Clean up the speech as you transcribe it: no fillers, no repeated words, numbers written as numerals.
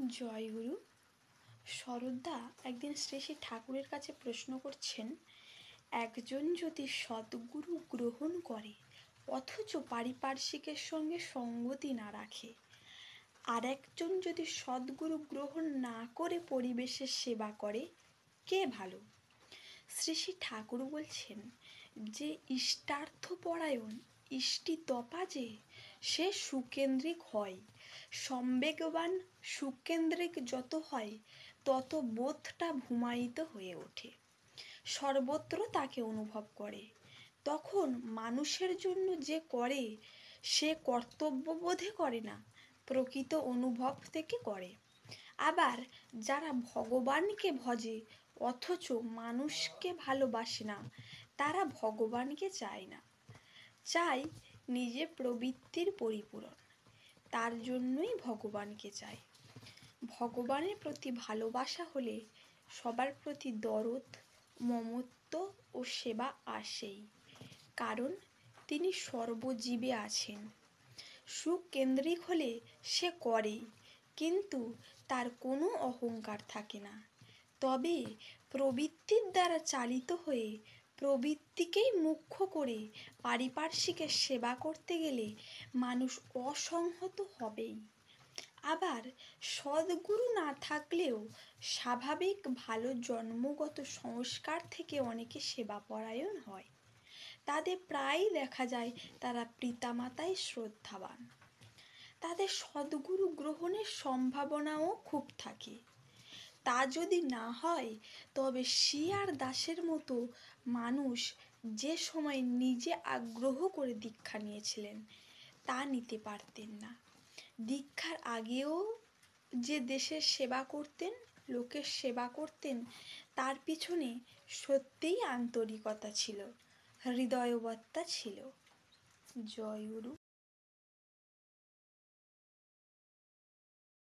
জয়গুরু। শরৎদা একদিন শ্রী শ্রী ঠাকুরের কাছে প্রশ্ন করছেন, একজন যদি সদ্গুরু গ্রহণ করে অথচ পারিপার্শ্বিকের সঙ্গে সঙ্গতি না রাখে, আর একজন যদি সদ্গুরু গ্রহণ না করে পরিবেশের সেবা করে, কে ভালো? শ্রী শ্রী ঠাকুর বলছেন, যে ইষ্টার্থপরায়ণ ইষ্টিতপা যে, সে সুকেন্দ্রিক হয়। সম্বেগবান সুকেন্দ্রিক যত হয়, তত বোধটা ভূমায়িত হয়ে ওঠে, সর্বত্র তাকে অনুভব করে। তখন মানুষের জন্য যে করে, সে কর্তব্যবোধে করে না, প্রকৃত অনুভব থেকে করে। আবার যারা ভগবানকে ভজে অথচ মানুষকে ভালোবাসে না, তারা ভগবানকে চায় না, চায় নিজে প্রবৃত্তির পরিপূরণ। তার জন্যই ভগবানকে চায়। ভগবানের প্রতি ভালোবাসা হলে সবার প্রতি দরদ, মমত্ব ও সেবা আসেই, কারণ তিনি সর্বজীবে আছেন। সুকেন্দ্রিক হলে সে করে, কিন্তু তার কোনো অহংকার থাকে না। তবে প্রবৃত্তির দ্বারা চালিত হয়ে প্রবৃত্তিকেই মুখ্য করে পারিপার্শ্বিকের সেবা করতে গেলে মানুষ অসংহত হবেই। আবার সদ্গুরু না থাকলেও স্বাভাবিক ভালো জন্মগত সংস্কার থেকে অনেকে সেবাপরায়ণ হয়। তাদের প্রায়ই দেখা যায় তারা পিতামাতায় শ্রদ্ধাবান। তাদের সদ্গুরু গ্রহণের সম্ভাবনাও খুব থাকে। তা যদি না হয়, তবে শ্রী আর দাসের মতো মানুষ যে সময় নিজে আগ্রহ করে দীক্ষা নিয়েছিলেন, তা নিতে পারতেন না। দীক্ষার আগেও যে দেশের সেবা করতেন, লোকের সেবা করতেন, তার পিছনে সত্যিই আন্তরিকতা ছিল, হৃদয়বত্তা ছিল। জয় গুরু।